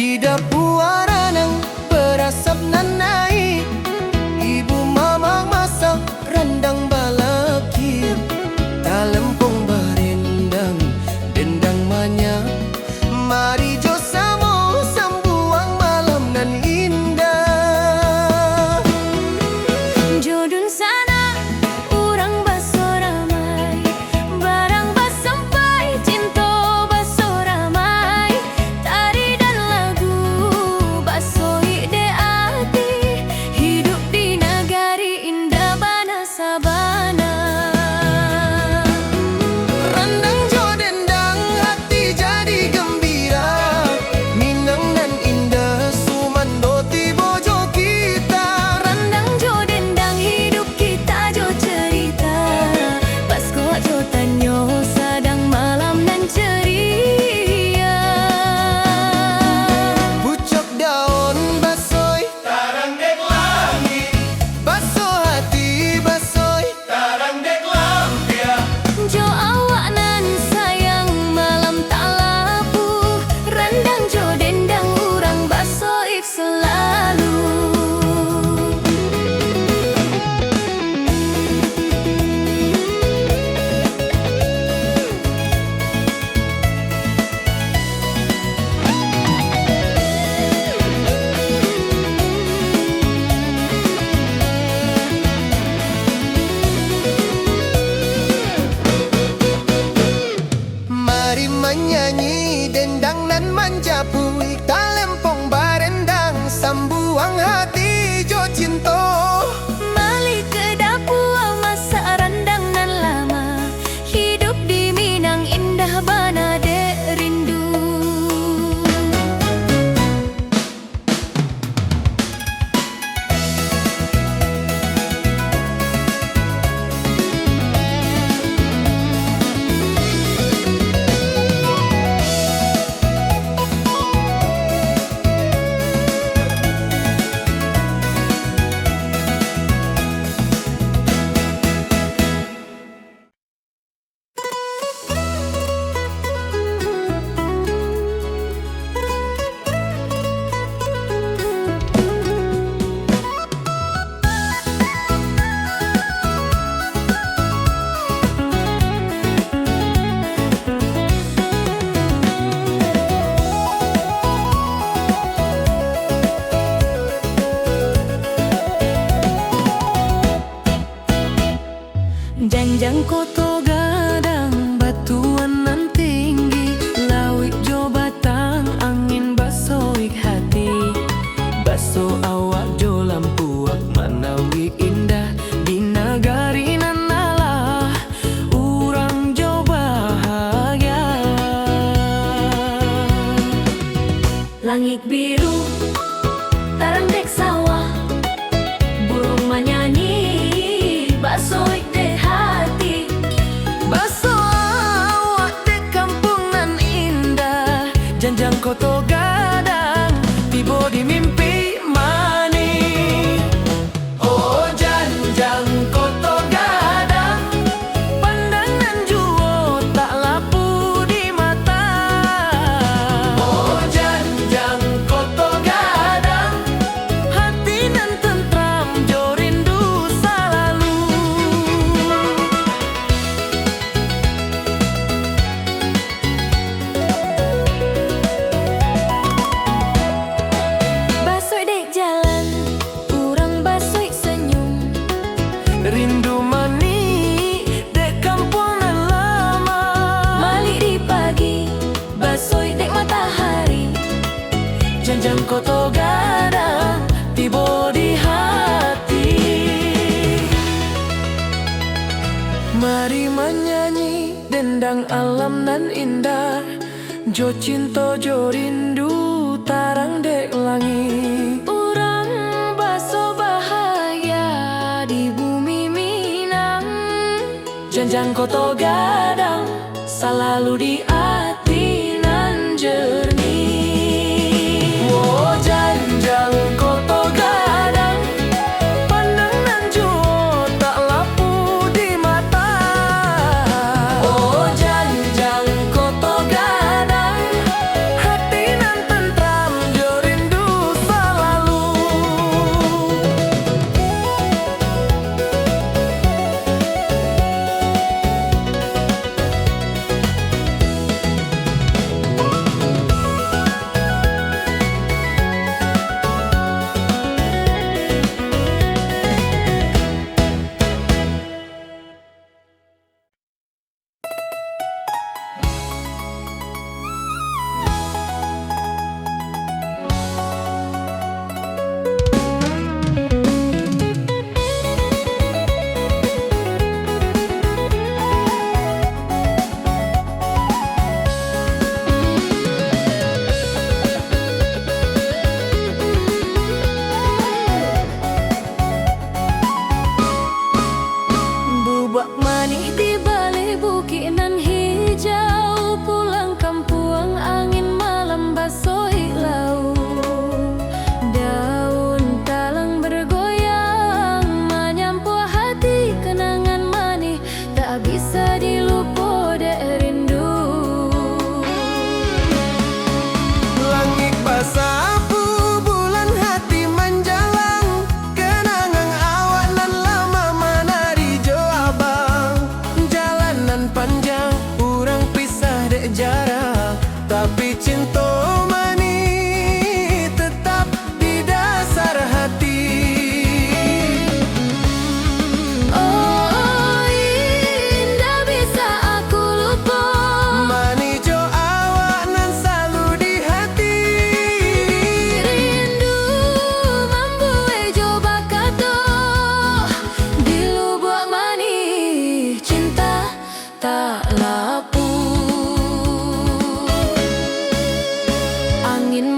Di dapur nang berasap nanai, ibu mama masak rendang balakir. Talempong berendang, dendang manya. Mari jo samo sambuang malam nan indah. Jodun sana urang baso ramai, barang bas sampai cinta baso ramai. Tari dan lagu baso ide ati, hidup di negari indah bana sabana. Rendang jo dendang hati jadi gembira, Minang nan indah sumando tibo jo kita. Rendang jo dendang hidup kita jo cerita, pas kok jo tanyo sadang malam nan ceria. Pucuk daun basoi, tarang dek langit. Baso hati basoi, tarang dek lampia. Jo awak nan sayang malam tak lapu, rendang jo dendang urang basoik selalu. Mari menyanyi dendang nan menjapui, talempong barendang sambuang hati jo cinta. Mali ke dapur masak rendang nan lama, hidup di Minang indah bana dek rindu. Janjang koto gadang batuan nan tinggi, lawik jo batang angin basoik hati. Baso awak jo lampuak manawik indah, di nagari nan alah urang jo bahagia. Langit biru tarang dek sawah, burung menyanyi basoik dek hati. Baso awak dek kampung nan indah, janjang koto gadang tibo di mimpi mani. Oh janjang koto gadang, pandangan juo tak lapu di mata. Oh janjang koto gadang, hati nan tentram jo rindu selalu. Basoik dek jalan, urang basoik senyum. Rindu mani dek kampung nan lama. Malik di pagi, basoik dek matahari. Janjang koto gadang tibo di hati. Mari menyanyi dendang alam nan indah, jo cinta jo rindu tarang dek langit. Urang baso bahagia di bumi Minang. Janjang koto gadang selalu di hati nan jernih. Oh janjang koto gadang, pandangan juo tak lapu di mata. Oh janjang koto gadang, hati nan tentram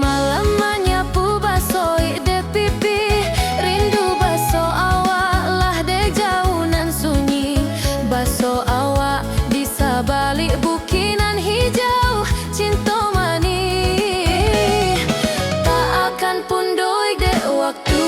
malam menyapu basoi dek pipi. Rindu baso awak lah dek jauh nan sunyi. Baso awak di sabalik bukinan hijau. Cinta mani tak akan pundoi dek waktu.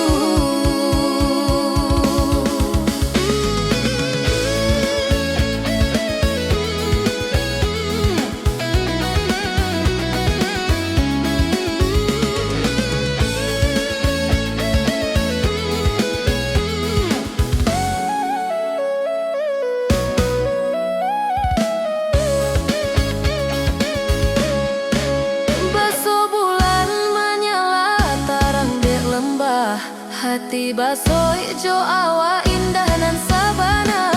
Hati basoi jo awa indah nan sabana.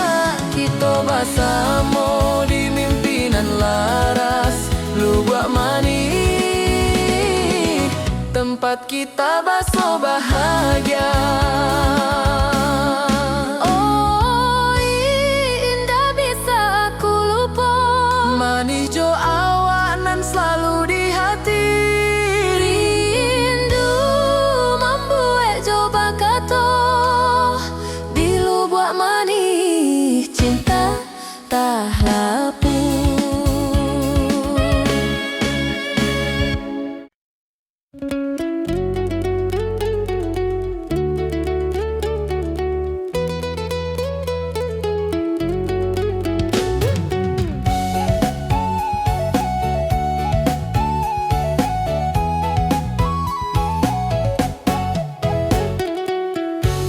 Kita bersama di mimpinan laras. Lu buat mani tempat kita baso bahagia. Oh indah bisa aku lupa. Manis jo awa nan selalu di hati. Cinta tak lapu.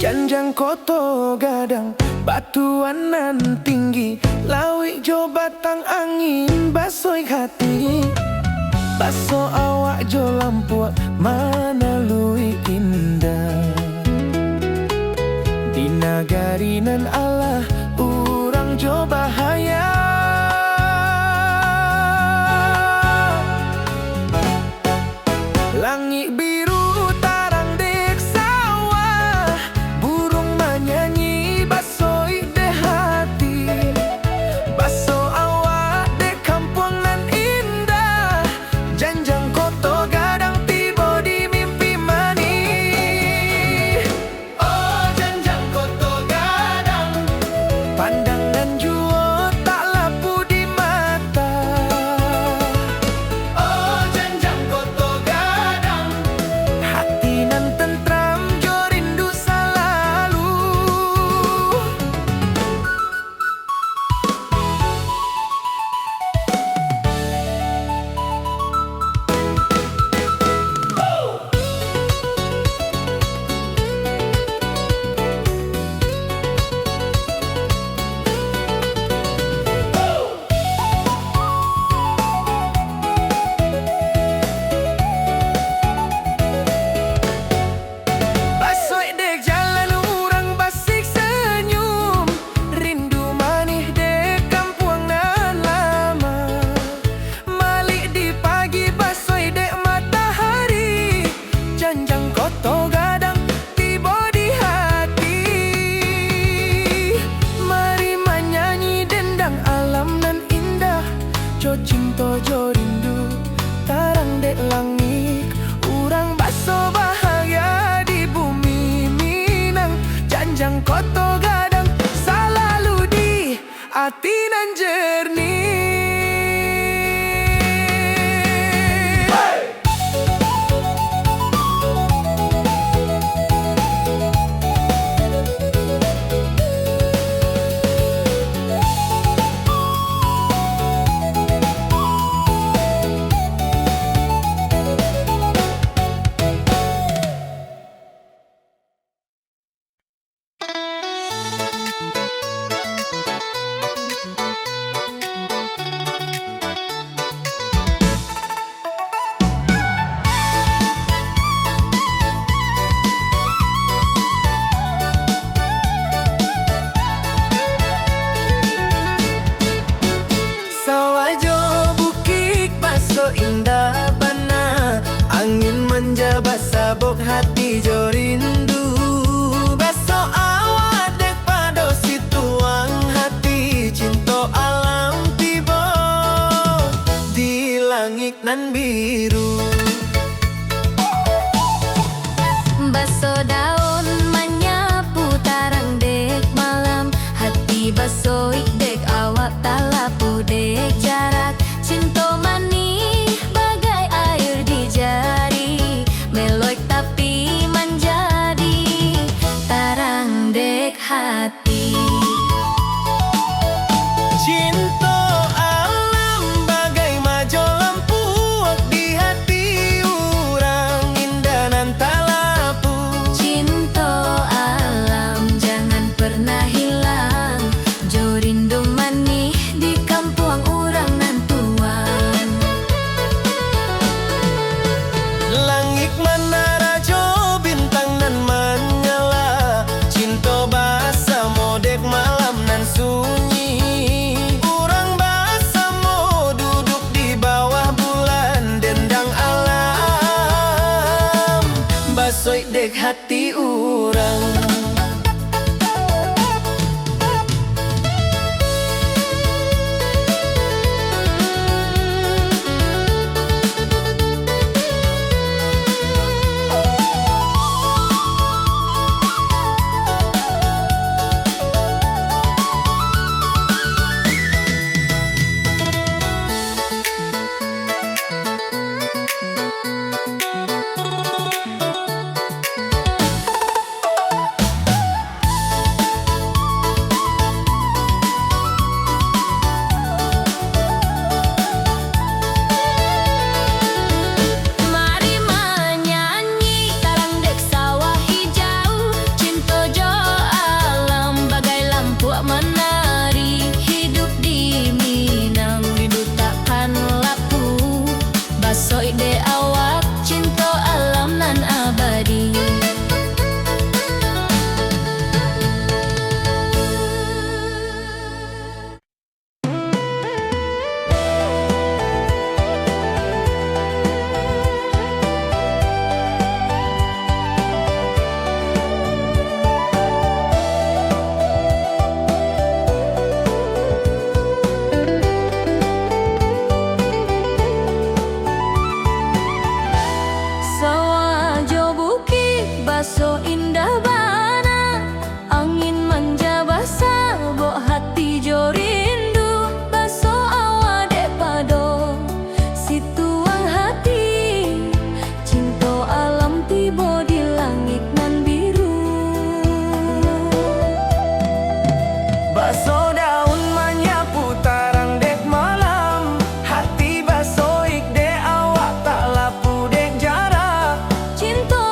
Janjang koto gadang batuan nan tinggi. Lawik jo batang angin basoi hati. Baso awak jo lampu mana lui indah. Di nagari nan Allah urang jo bahaya. Langit biru tarang dek sawah. Burung menyanyi basoi de hati. Baso awak de kampung nan indah. Janjang koto gadang tiba di mimpi mani. Oh janjang koto gadang, pandangan jua tak lapu di mata. Oh janjang koto gadang, hati nan tentram jo rindu selalu. Basoi dek jalan urang basik senyum. Rindu manih dek kampung nan lama. Malik di pagi basoi dek matahari. Janjang koto gadang tiba di hati. Mari menyanyi dendang alam nan indah. Jo cinta jo rindu tarang dek langit. Urang baso bahagia di bumi Minang. Janjang koto gadang selalu di hati nan jernih. Sawajo bukik baso indah bana. Angin manja basabok hati jo rindu. Baso awak dek pado situang hati. Cinta alam tiba di langit nan biru. basoi dek hati urang. So indah bana, angin manja basah, bok hati jo rindu. Baso awa dek pado, si tuang hati, cinta alam tiba di langit nan biru. Baso daun menyapu tarang dek malam, hati baso ik dek awak tak lapu dek jarak. Cinta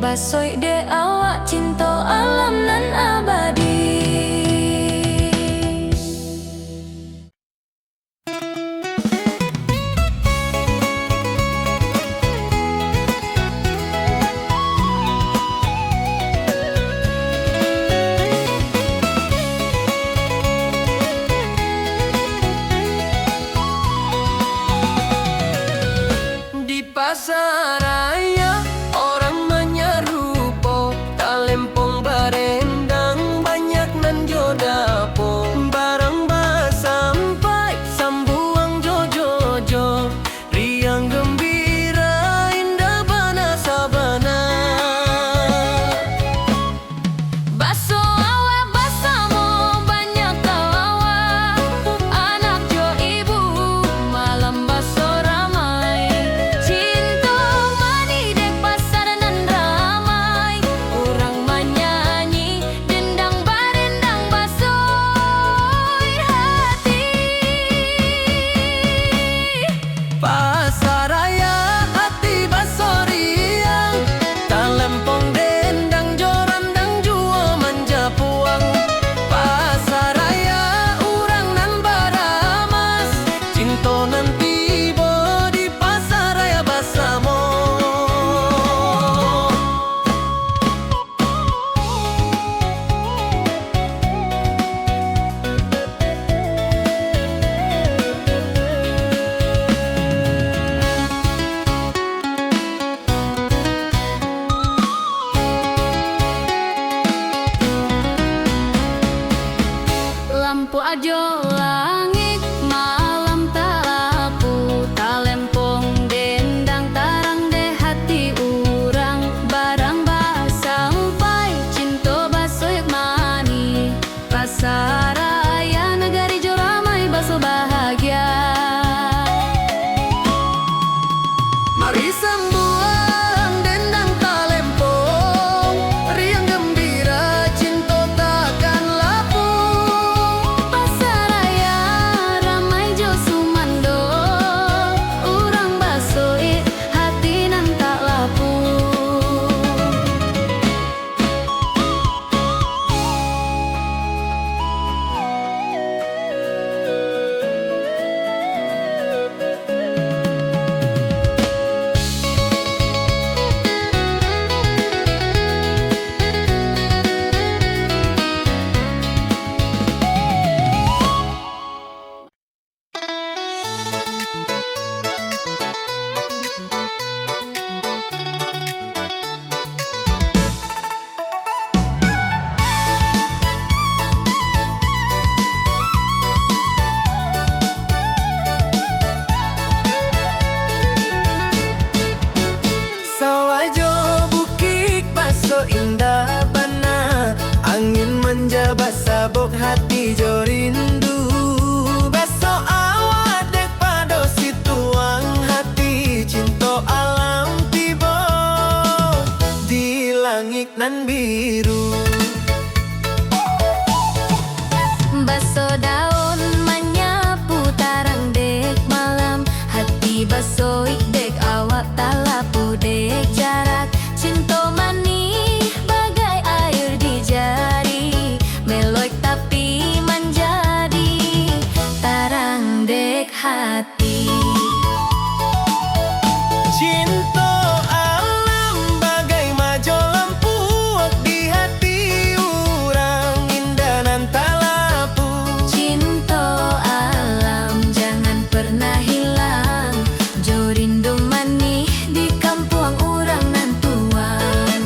Basoi de awak cinta alam nan abadi. Di pasar raya orang menyerupo, talempong barendang banyak nan jodapo. Barang sampai sambuang jojo, riang gembira indah bana sabana. Baso awa basamo banyak kawawa, anak jo ibu malam baso ramai. Cinta mani dek pasar nan ramai, orang menyanyi dendang barendang basoi hati. Pasar raya hati baso riang, talempong dendang joran dang jua manja ajo langit malam talapu talempong dendang tarang de hati urang barang ba sampai cinta basoy mani pasaraya negari jo ramai baso bahagia. Mari sambuang dendang talempong riang gembira cinta takkan lapung pasaraya ramai jo sumando urang basoi hati nan tak lapung. Sawajo bukik baso indah bana angin manja basabok hati jo rindu baso awak dek pado situang hati cinta alam tiba di langit nan biru. Baso daun menyapu tarang dek malam hati baso dek awak talapu dek jarak cinta mani bagai air di jari meloik tapi menjadi tarang dek hati. Cinta alam bagai majo lampu di hati urang indah nan talapu. Cinta alam jangan pernah hilang jo rindu manih di kampung urang nan tuan.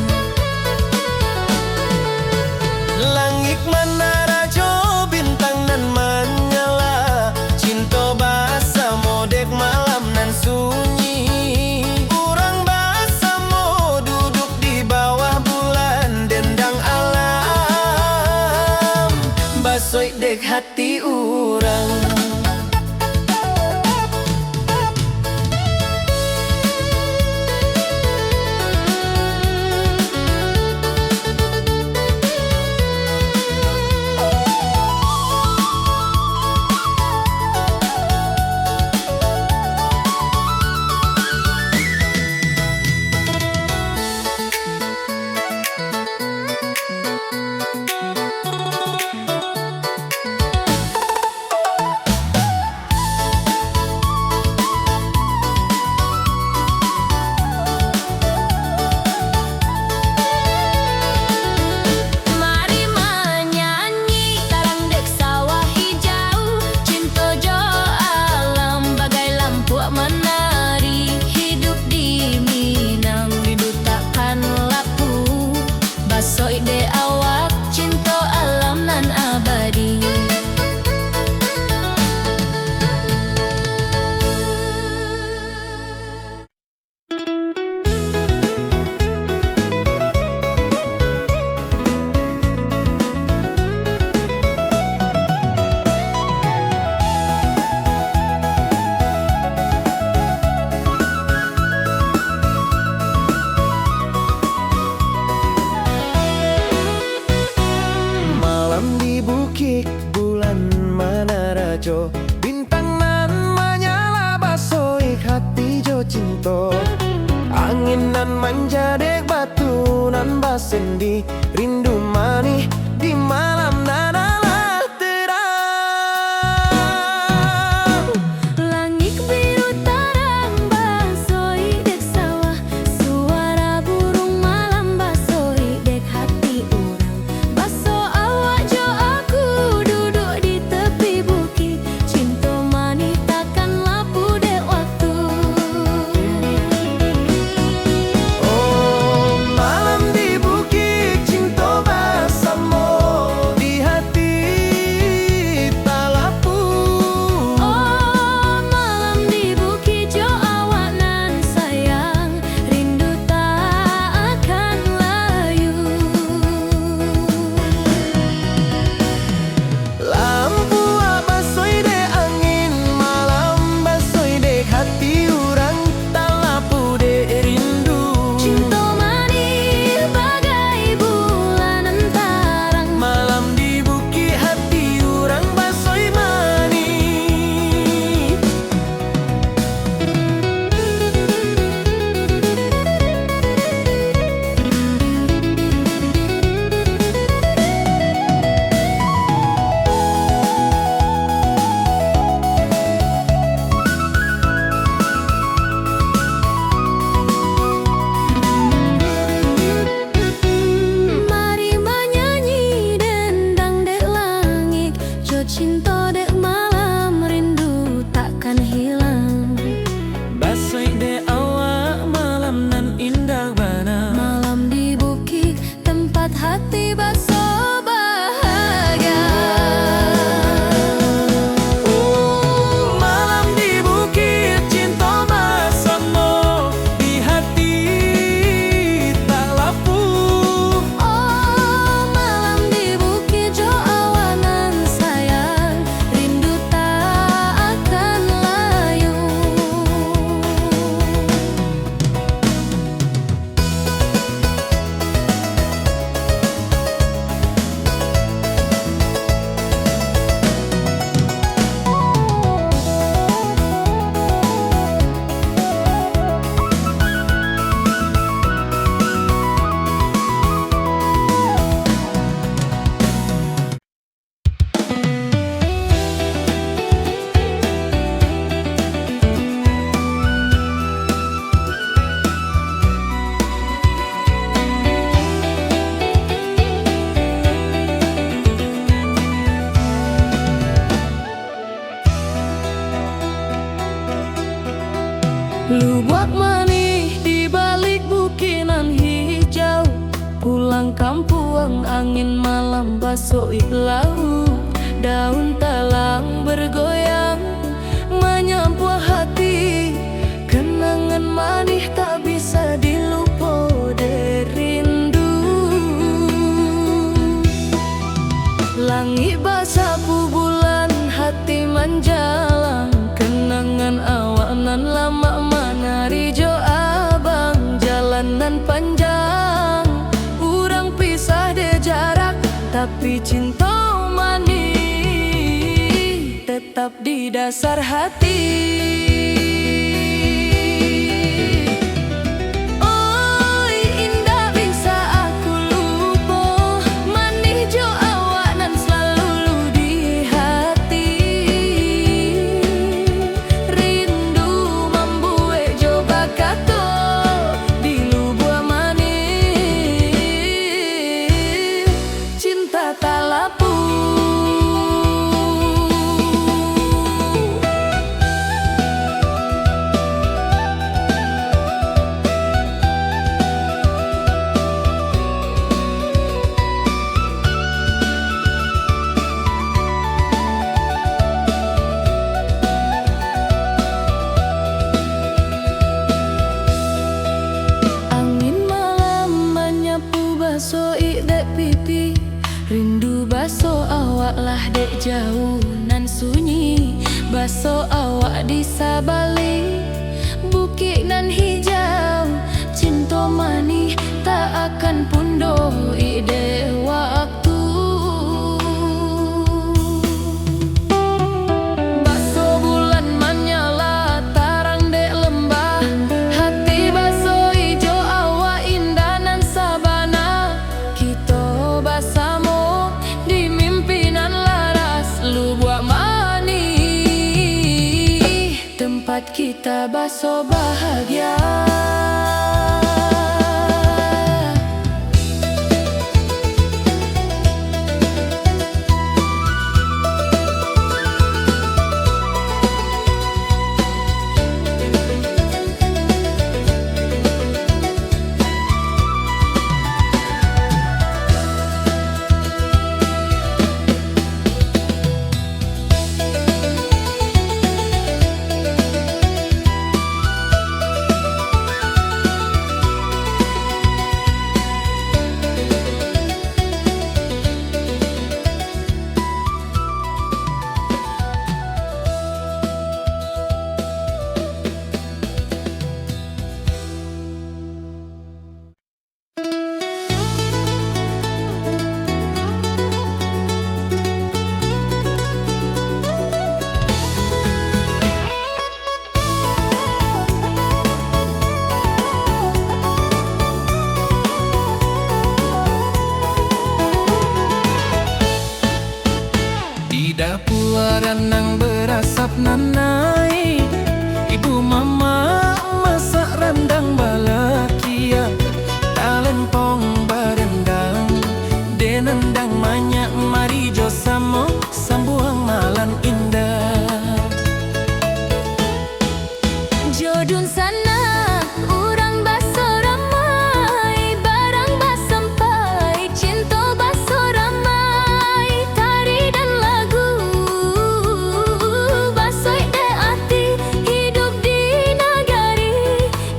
Langit menara jo bintang nan menyala cinta basa modek malam nan sunyi urang basa mo duduk di bawah bulan dendang alam basoi dek hati urang. Mari menyanyi tarang dek sawah hijau cinta jo alam bagai lampu menari hidup di Minang rindu takkan lapu basoi de awak cinta alam nan abadi. Malam di bukit bulan menara jo bintang nan menyala basoi hati jo cinta angin nan manja dek batu nan basendi rindu manih di malam nan alah terang. Langit biru tarang basoi dek sawah suara burung malam basoi dek hati urang baso awak jo aku duduk di tepi bukit cinta manis takkan lapu dek waktu. Oh malam di bukit cinta Lubak manis di balik bukinan hijau, pulang kampung angin malam basuh laut. Daun talang bergoyang menyapu hati, kenangan manis tak bisa dilupa derindu. Langit basapu bulan hati menjalang, kenangan awanan lama menari jo abang. Jalanan panjang, urang pisah de jarak, tapi cinta manis tetap di dasar hati. Oi indah bisa aku lupa, manis jo awak nan selalu di hati. Rindu membuat jo bakato di lubuk manis, cinta tak lapu. Basoi dek pipi, rindu baso awak lah dek jauh nan sunyi. Baso awak di sabali bukit nan hijau, cinta manis tak akan pundoh ide waktu. Baso bulan menyala tarang dek lembah, hati baso ijo awak indah nan sabana. Kita bersama di mimpinan laras lubuk manis, tempat kita baso bahagia. Nang berasap nanai, ibu mama masak rendang balakia, talempong barendang, denendang banyak mari jo samo sambuang malam indah. Jodun sana urang baso ramai, barang bas sampai, cinta baso ramai, tari dan lagu basoi de ati, hidup di nagari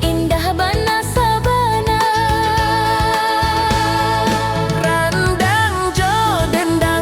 indah bana sabana. Rendang jo dendang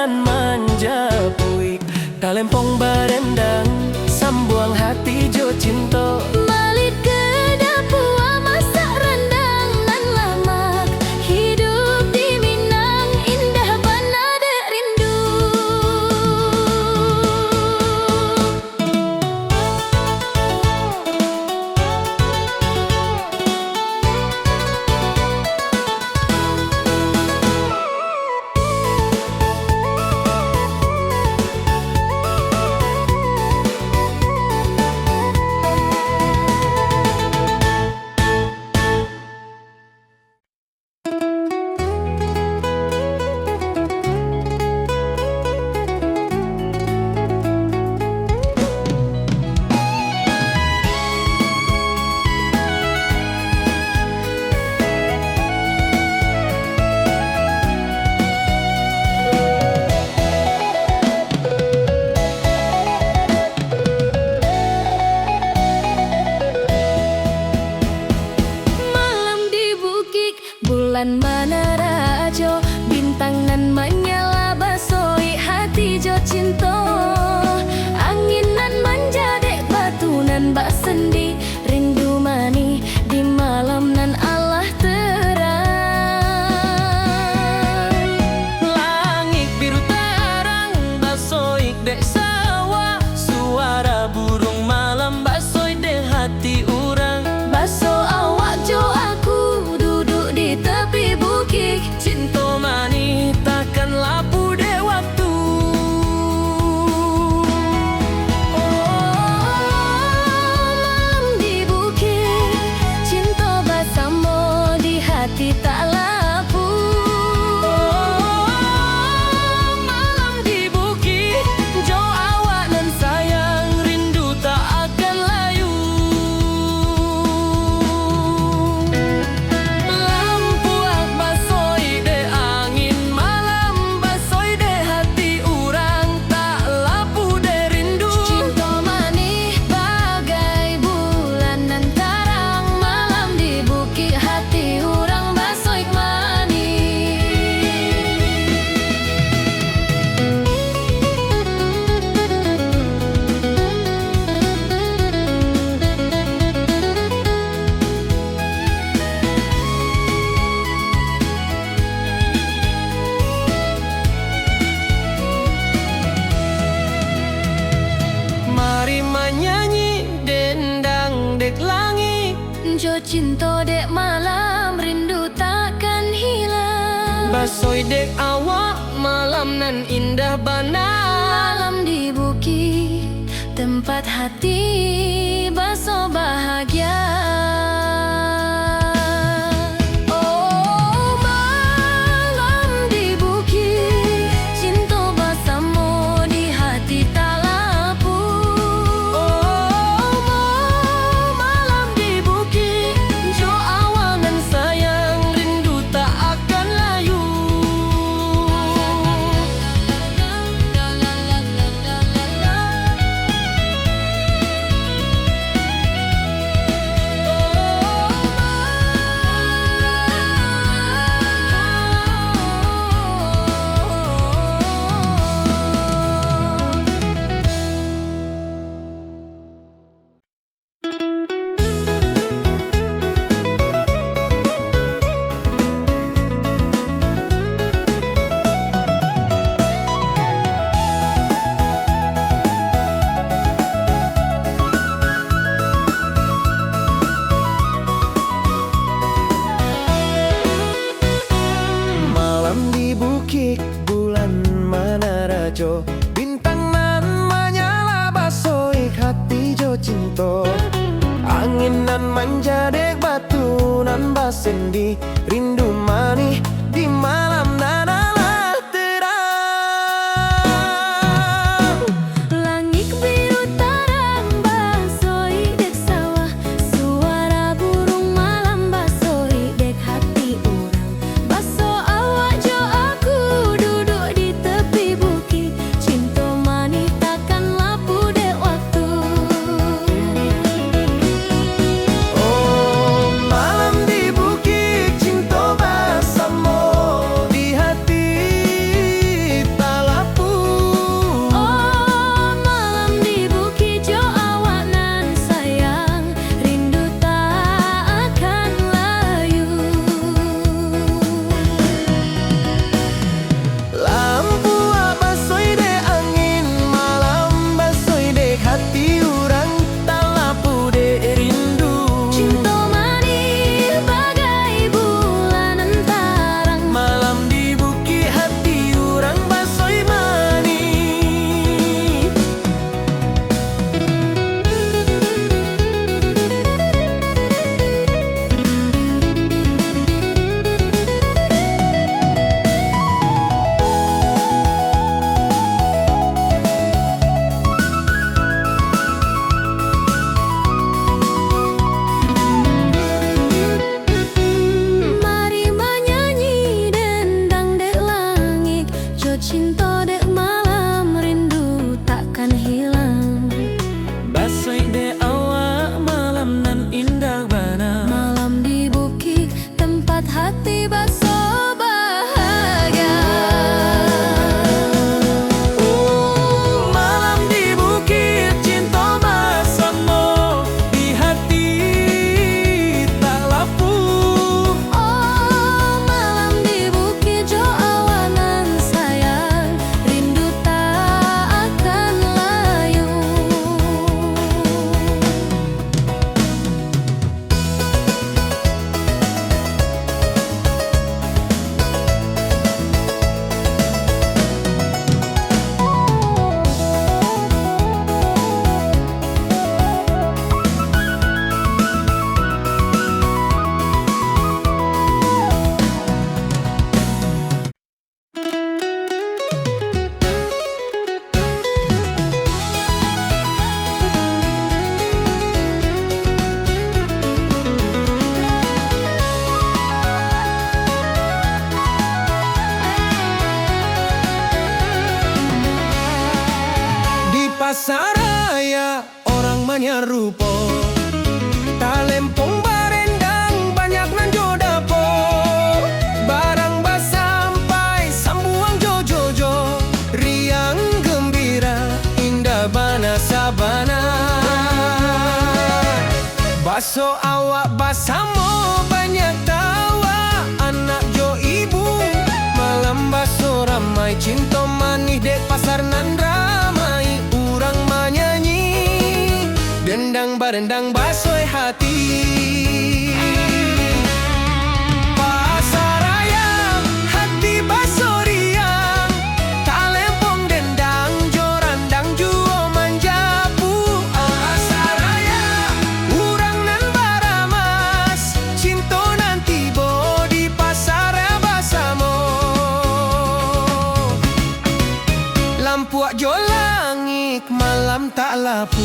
nan manja puik Talempong barendang sambuang hati jo cinta Malit ke dapua masak rendang nan lamak hidup di Minang indah bana dek rindu. Bulan mana rajo bintang nan menyala basoi hati jo cinta angin nan manja dek batu nan bak sendi rindu mani di malam nan Allah terang Langit biru terang basoik dek sawah suara burung malam basoik dek hati urang baso awak jo aku duduk di tepi bukit Cinta mani takkan lapu dek waktu malam di bukit cinta bersama di hati tak lapu Malam di bukit jo awak nan sayang rindu tak akan layu Lampu ak basoi de angin malam basoi de hati urang tak lapu de rindu cinta mani bagai bulan nan terang malam di bukit hati orang basoik mani. Mari menyanyi dendang dek langit Jo cinta dek malam rindu takkan hilang Basoi dek awak malam nan indah bana malam di bukit tempat hati baso bahagia Oh malam di bukit cinta bersama di hati tak lapu Malam di bukit jo awak nan sayang rindu tak akan layu Malam di bukit bulan mana rajo bintang nan menyala basoik hati jo cinta angin nan manja dek batu nan basendi rindu mani di malam nan Allah terang langit biru terang basoi dek sawah suara burung malam basoi dek hati orang baso awak jo aku duduk di tepi bukit cinta mani takkan lapu dek waktu Oh malam di bukit cinta namanya rupo. Talempong barendang banyak nan jodapo. Barang basampai sambuang jojojo. Riang gembira indah bana sabana. Baso awak basamo banyak tawa. Anak jo ibu malam baso ramai. Cinta manis dek pasar nan ramai. Urang menyanyi dendang barendang basoi hati. Pasar ayam hati baso riang. Talempong dendang jorandang juo manjapu. Pasar ayam urang nan baramas. Cinto nanti bo di pasar basamo. Lampuak jo langit malam tak lapu.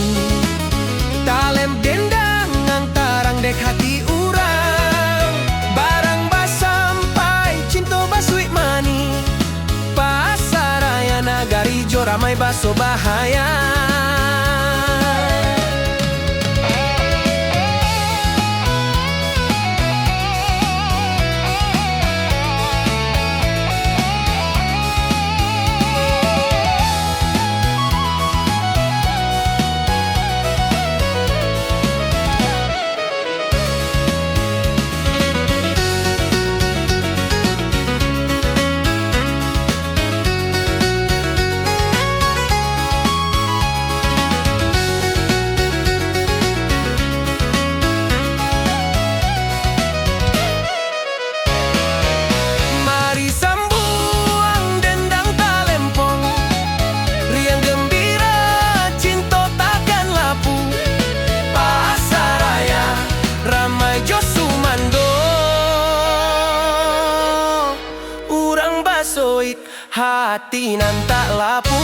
Talem dendang ngantarang dek hati urang. Barang basampai cinto basui mani. Pasar raya nagari jo ramai baso bahaya. Basoik hati nan tak lapu.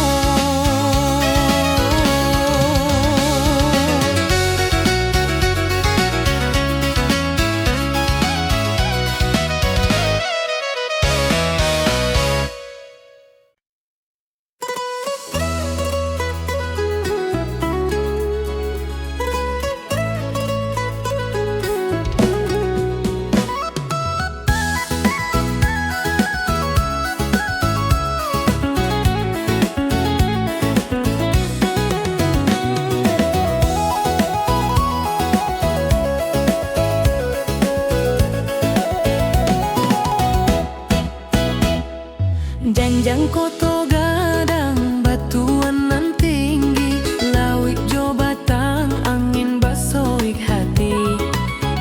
Janjang koto gadang batuan nan tinggi. Lawik jo batang angin basoik hati.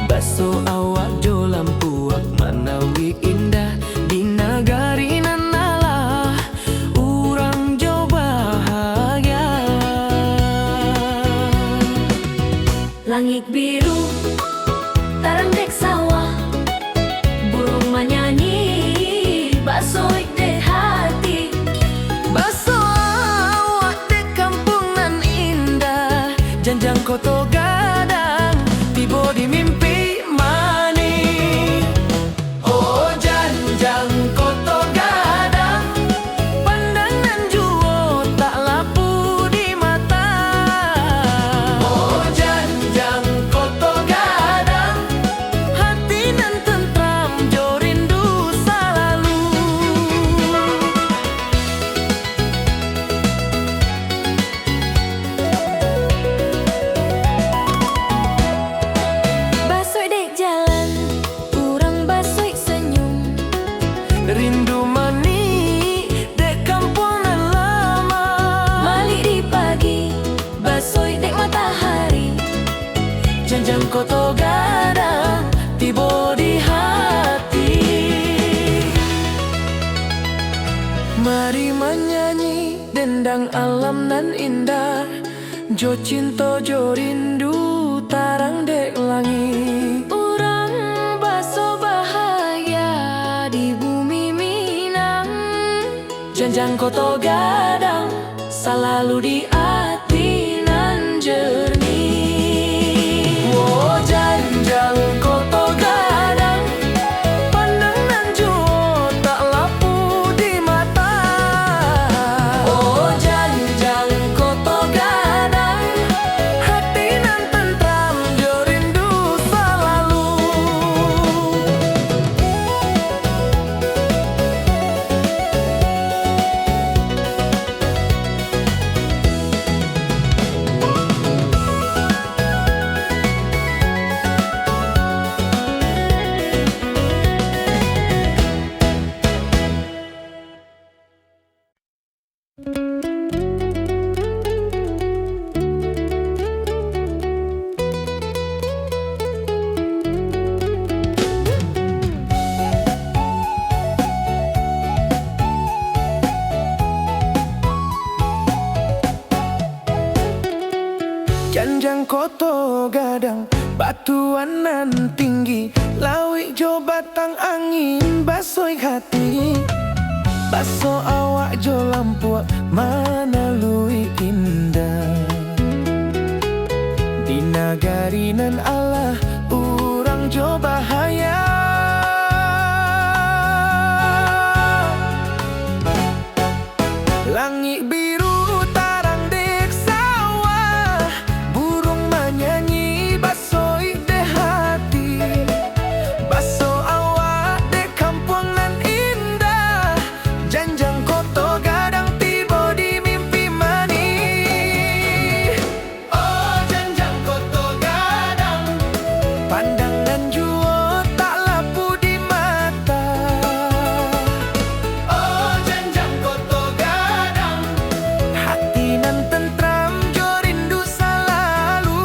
Baso awak jo lampuak manawi indah. Di nagari nan alah urang jo bahagia. Langit biru tarang dek sawah. Burung menyanyi basoik janjang koto gadang tibo di mimpi mani. Oh janjang koto gadang pandangan juo tak lapu di mata. Oh janjang koto gadang hati nan tentram jo rindu selalu. Rindu mani dek kampung nan lama. Malik di pagi basoi dek matahari. Janjang koto gadang tibo di hati. Mari menyanyi dendang alam nan indah. Jo cinta jo rindu tarang dek langit. Urang baso bahaya di bumi Minang. Janjang koto gadang selalu di hati nan jernih. Oh janjang koto gadang pandangan juo tak lapu di mata. Oh janjang koto gadang hati baso awak jo lampu mana lui indah. Di nagari nan Allah urang jo bahaya. Langit biru tarang dek sawah, burung menyanyi basoi de hati. Baso awak dek kampung nan indah, janjang koto gadang tiba di mimpi mani. Oh janjang koto gadang, pandangan jua tak lapu di mata. Oh janjang koto gadang, hati nan tentram jo rindu selalu.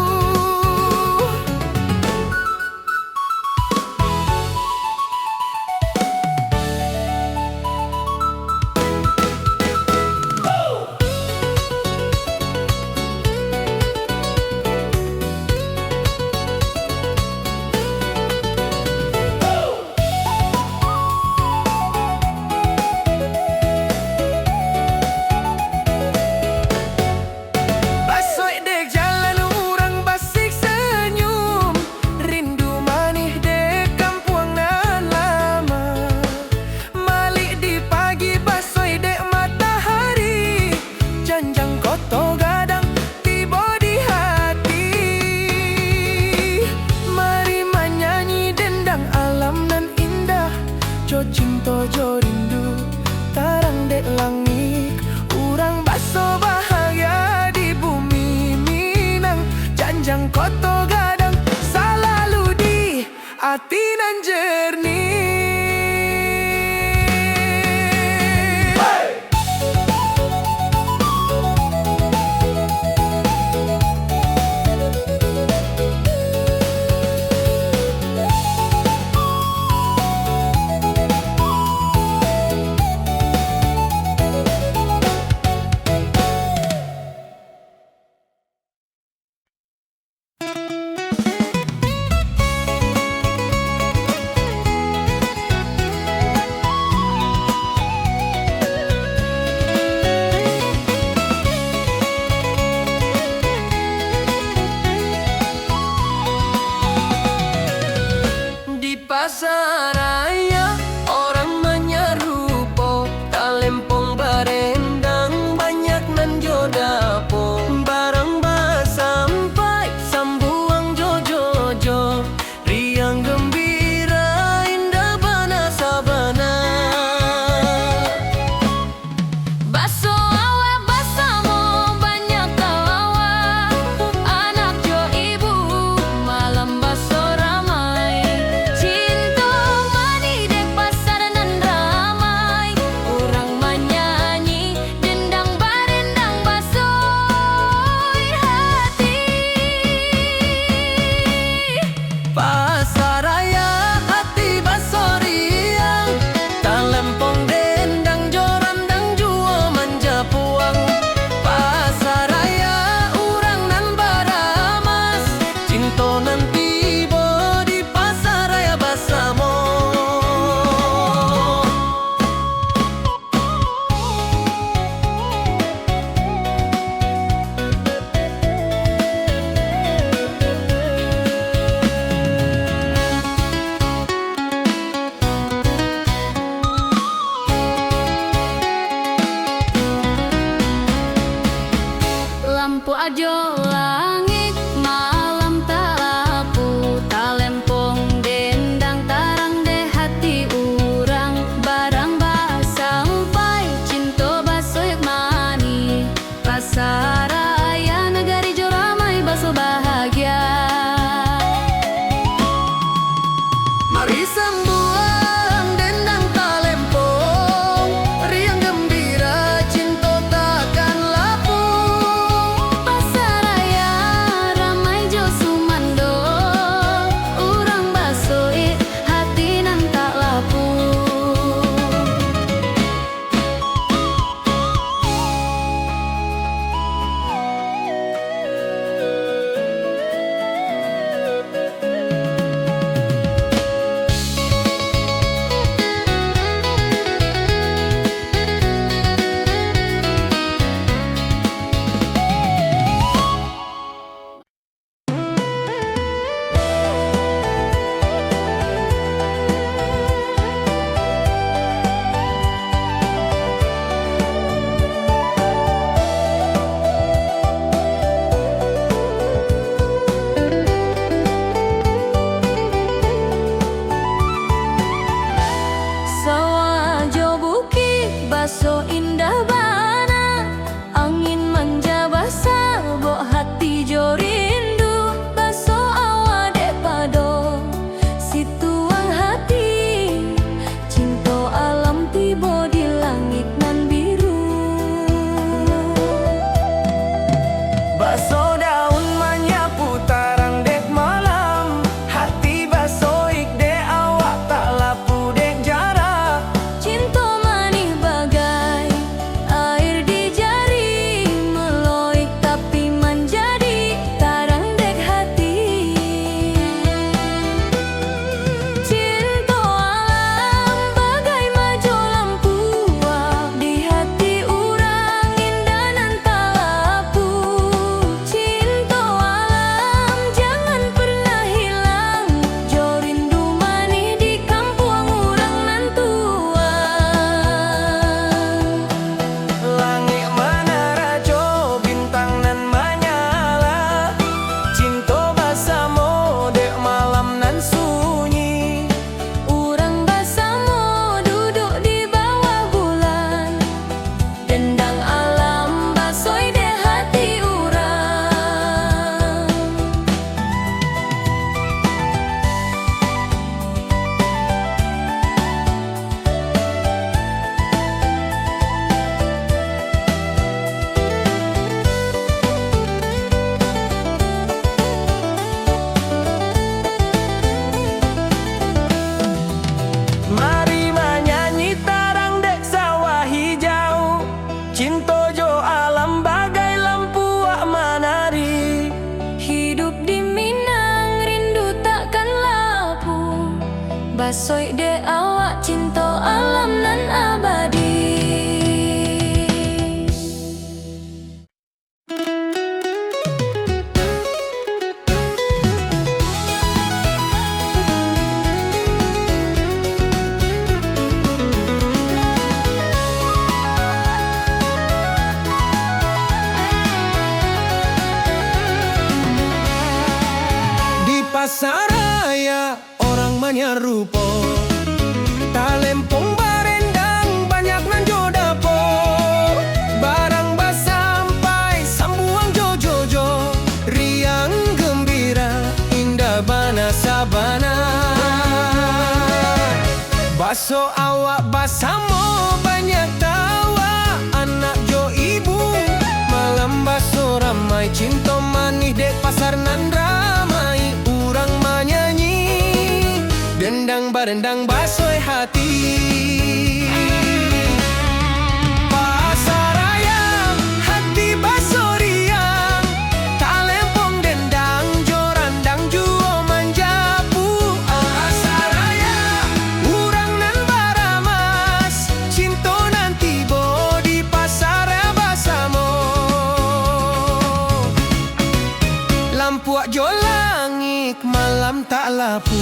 Basoi dek jalan urang basik senyum, rindu manih dek kampung nan lama. Malik di pagi basoi dek matahari, janjang koto gadang tiba di hati. Mari menyanyi dendang alam nan indah, jo cinta jo rindu tarang dek langit. Urang baso bahagia di bumi Minang, janjang koto gadang selalu di hati nan jernih. Di pasar raya orang menyerupo, talempong barendang banyak nan jo dapo. Barang sampai sambuang jo, riang gembira indah bana sabana. Baso awe basamo banyak kawawa, anak jo ibu malam baso ramai. Cinta mani dek pasar nan ramai, urang menyanyi dendang barendang basoi hati. Pasar raya hati baso riang, talempong dendang jorandang jua manja puang. Pasar raya urang nan baramas, cinta nan tiba di pasar raya basamo. Lampu ajo langit malam tak lapu, talempong dendang tarang de hati urang. Barang sampai cinta basoyak mani, pasar raya negari jo ramai baso bahagia. Mari sambuang dendang talempong, riang gembira cinta takkan lapung. Pasar baso indah bana, angin manja basah, bok hati jo rindu. Baso awak dek pado, si tuang hati, cinta alam tiba di langit nan biru. Baso daun menyapu tarang dek malam, hati baso ik dek awak tak lapu dek jarak. Cinta manis bagai air di jari, meloik tapi menjadi tarang dek hati. Cinta alam bagai majo lampu di hati urang indah nan tak lapu. Cinta alam jangan pernah hilang, jo rindu manis di kampung urang nan tua. Langit menerajo, bintang nan menyala, cinta bersama dek malam nan sunyi. Urang bersama duduk di bawah bulan, dendang alam basoi dek hati urang. Mari menyanyi tarang dek sawah hijau, cinta jo alam bagai lampu wak menari. Hidup di Minang rindu takkan lapu, basoi dek awak cinta alam nan abadi. Di pasar raya orang menyerupo, talempong barendang banyak nan jo dapo. Barang basampai sambuang jo-jo-jo, riang gembira indah bana sabana. Baso awak basamo banyak tawa, anak jo ibu malam baso ramai. Cinta manis dek pasar nan ramai, urang menyanyi dendang barendang basoi hati. Pasar raya hati baso riang, talempong dendang jorandang juo manjapu. Pasar raya urang nan baramas, cinta nan tibo di pasar basamo. Lampu jo langit malam tak lapu,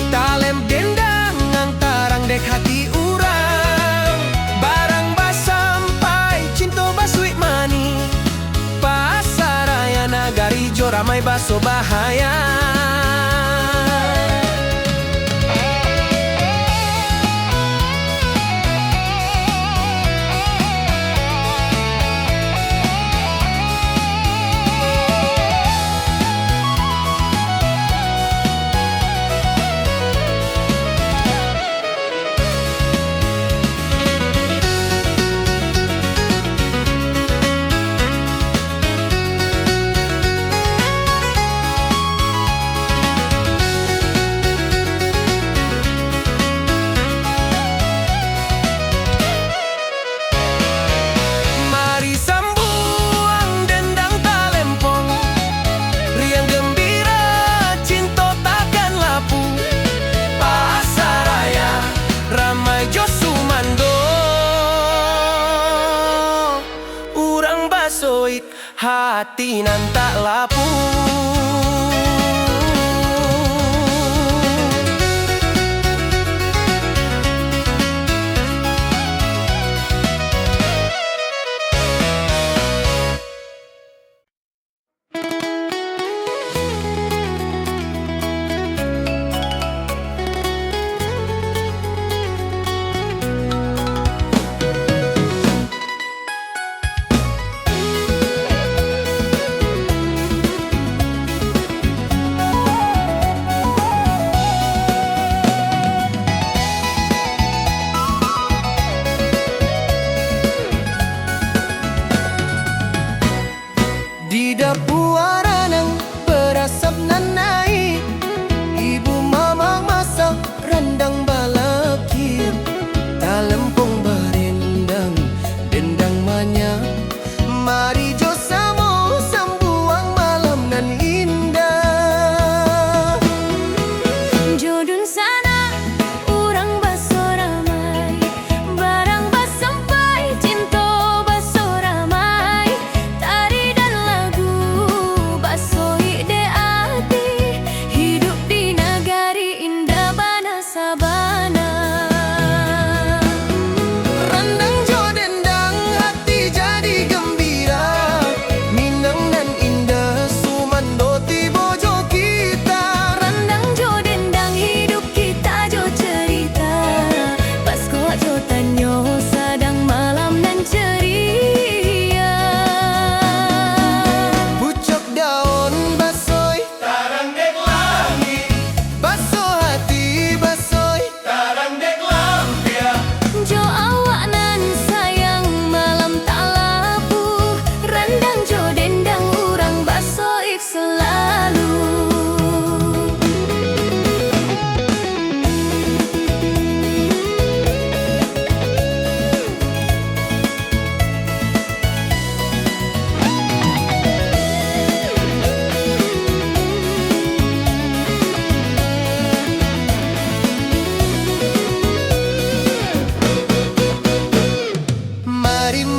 talem dendang tarang dek hati urang. Barang basampai cinta basui mani, pasar raya nagari jo ramai baso bahaya. Mari sambuang dendang talempong, riang gembira cinta takkan lapu. Pasar raya ramai jo sumando, urang basoik hati nan tak lapu.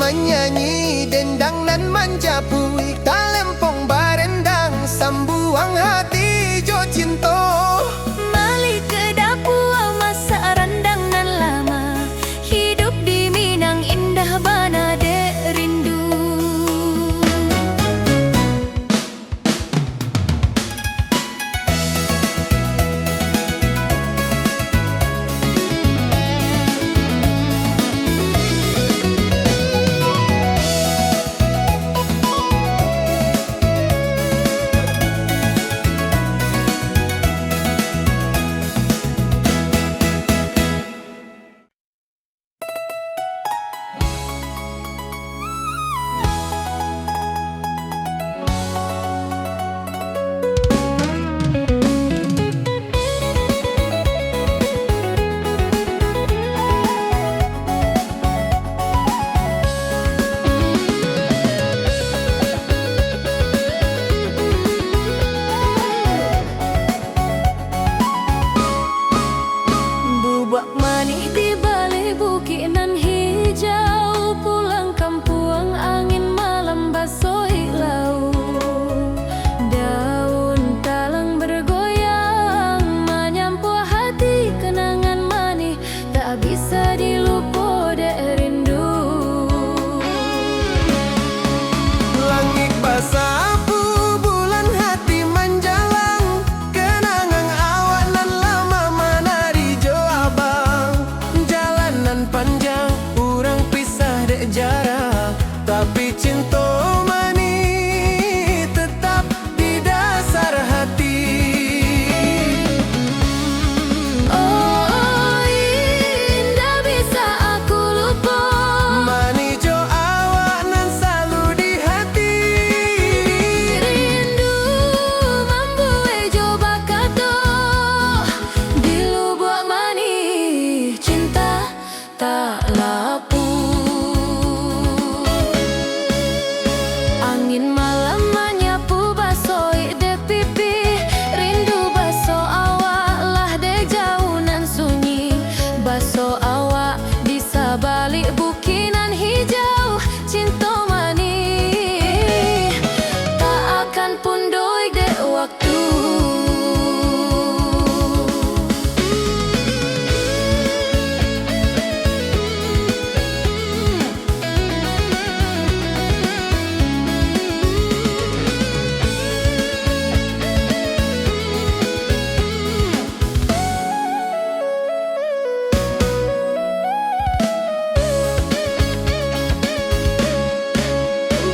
menyanyi dendang nan manjapui talempong barendang sambuang hati jo cinto. Balik ke dapur masak rendang nan lama, hidup di Minang indah bana dek rindu. Bubak manis di balik bukit nan hijau, pulang kampung angin malam basoi laut. Daun talang bergoyang menyampu hati, kenangan manis tak bisa dilupa dek rindu. Langit basapu bulan hati menjalang, kenangan awak nan lama menari jo abang. Jalanan panjang urang pisah dek jarak, tapi cinta mani tetap di dasar hati. Oh, indah bisa aku lupa. Mani jo awak nan selalu di hati. Rindu membuat coba kata di lubuk manis cinta tak lapu. Angin malam menyapu basoi dek pipi, rindu baso awak lah dek jauh nan sunyi. Baso awak di sabalik bukinan hijau, cinta manis tak akan pundoi dek waktu.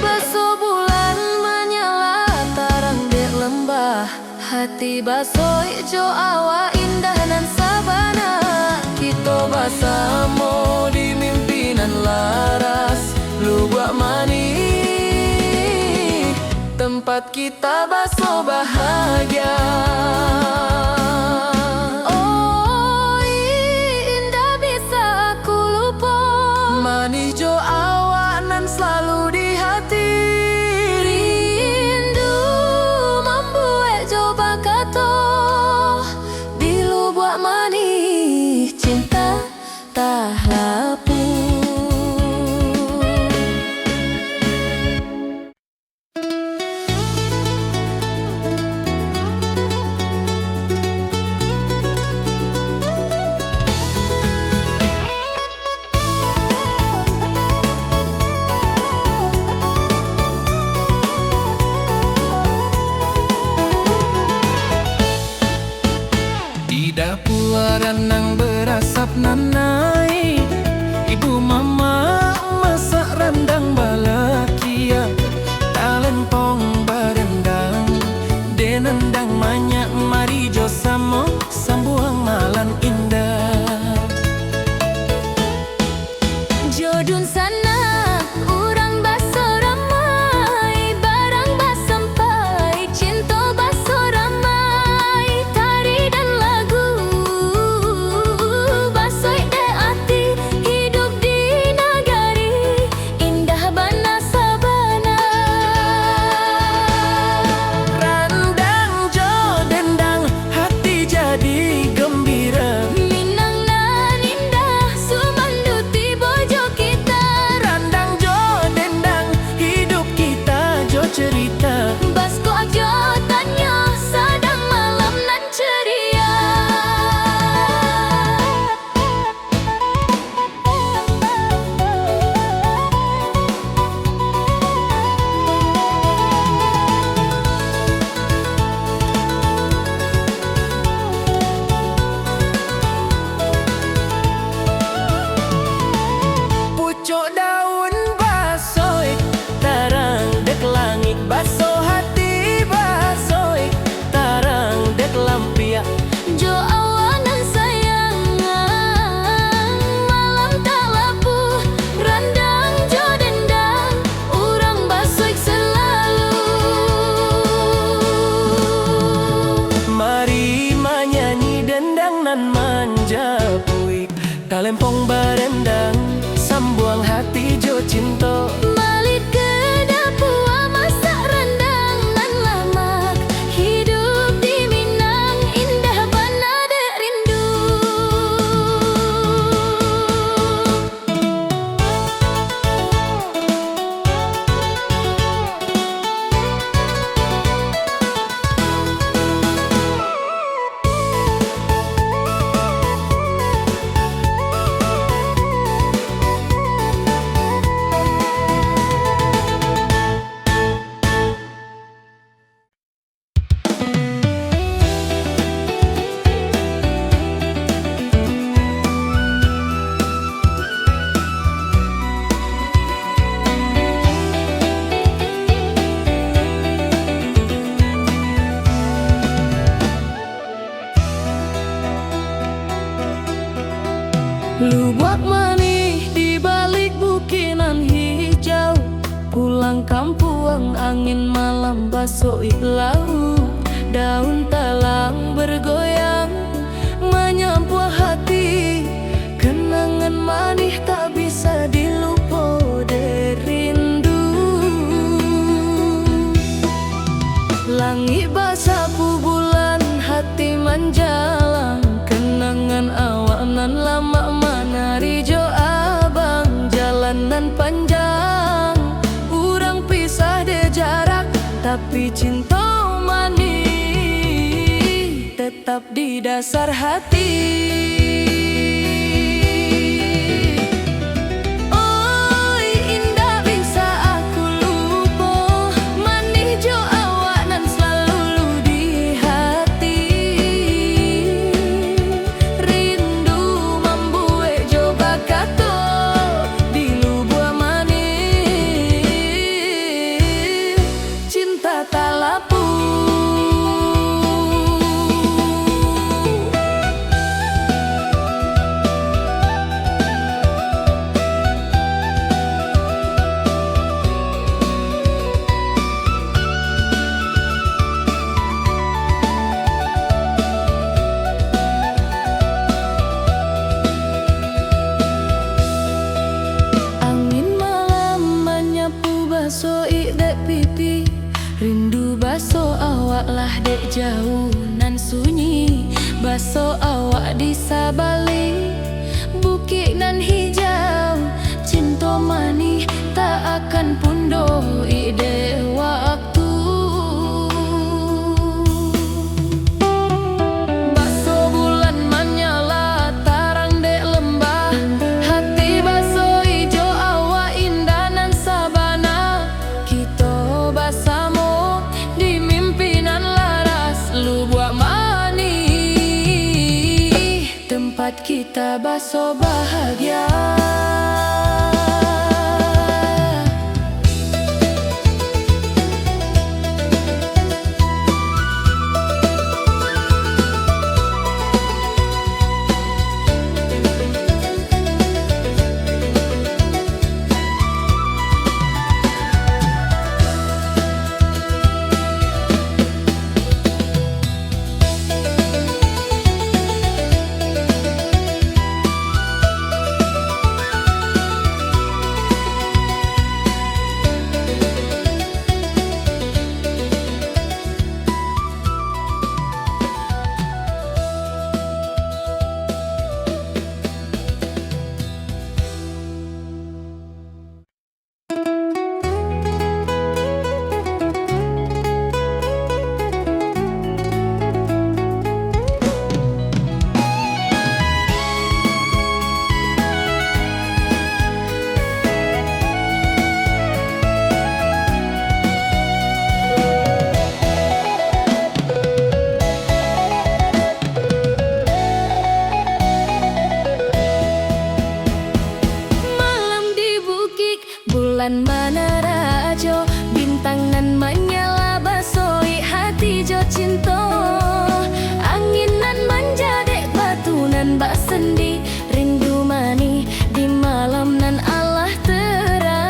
Baso bulan menyala tarang dek lembah, hati basoi jo awak indah nan sabana. Kita basamo di mimpinan laras, lubuk manis tempat kita baso bahagia. Oh, indah bisa aku lupa. Manis jo awak nan selalu di hati. Rindu membuat coba kata di lubuk manis cinta tak lapu. Di dapur nang berasap nanai, ibu mama masak rendang balakia, talempong barendang denendang banyak mari jo samo sambuang malam indah. Jodun sana urang baso ramai, barang bas sampai cinta baso ramai. Tari dan lagu basoi de hati, hidup di nagari indah bana sabana. Rendang jo dendang hati jadi gembira. Minang nan indah sumandu ti bojo kita. Cok daun basoi tarang dek langit baso hati basoi tarang dek lampia. Jo awanan sayangan malam tak lapu randang jo dendang urang basoik selalu. Mari menyanyi dendang nan manja puik kalempong barendang sambuang hati jo cinta. Balik ke dapur masak rendang nan lamak hidup di Minang indah bana dek rindu. Lubak manih di balik bukinan hijau, pulang kampung angin malam basoi laut. Daun talang bergoyang menyampua hati, kenangan manih tak bisa dilupa dari rindu. Langit basapu bulan hati menjalang, kenangan awanan lama menari jo abang. Jalanan panjang urang pisah de jarak, tapi cinta manis tetap di dasar hati. Oi indah bisa aku lupa, manih jo awanan selalu di hati. Rindu membuat jo bakato di lubua manis, cinta tak lapu. Angin malam menyapu basoi dek pipi, rindu baso awak lah dek jauh nan sunyi. Baso awak di sabali bukit nan hijau, cinta manih tak akan pundoh ide waktu. Baso bulan menyala tarang dek lembah, hati baso ijo awak indah nan sabana. Kita basamo di mimpinan laras lubua manih, tempat kita baso bahagia. bulan menara jo, bintang nan menyala basoi hati jo cinta. Angin nan manja dek batu nan bak sendi, rindu mani di malam nan Allah terang.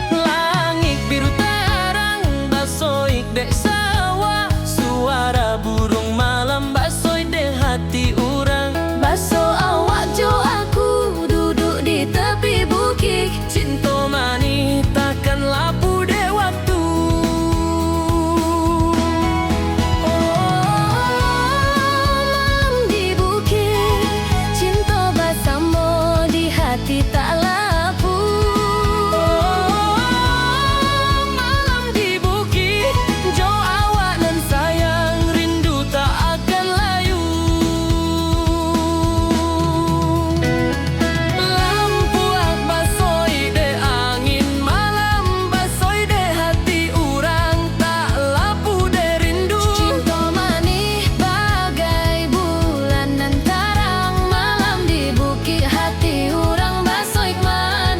Langit biru terang basoik dek sawah, suara burung malam basoik dek hati urang. Baso awak jo aku duduk di tepi bukit, Cinta mani takkan lapu dek waktu. malam di bukit, cinta bersama di hati tak lapu. Malam di bukit, jo awak nan sayang, rindu tak akan layu. Lampu ak basoi de angin malam, basoi de hati urang, tak lapu de rindu. Cinta manis bagai bulan nan terang, malam di bukit hati orang basoik manis.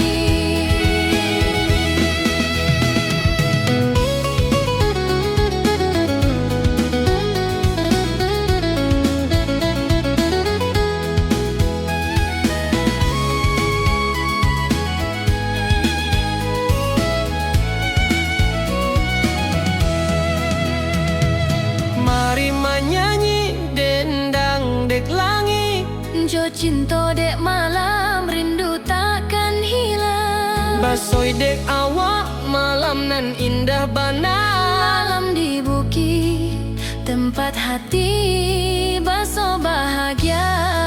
Mari menyanyi dendang dek langit, Jo cinta dek malam rindu takkan hilang. basoi dek awak malam nan indah bana. Malam di bukit tempat hati baso bahagia.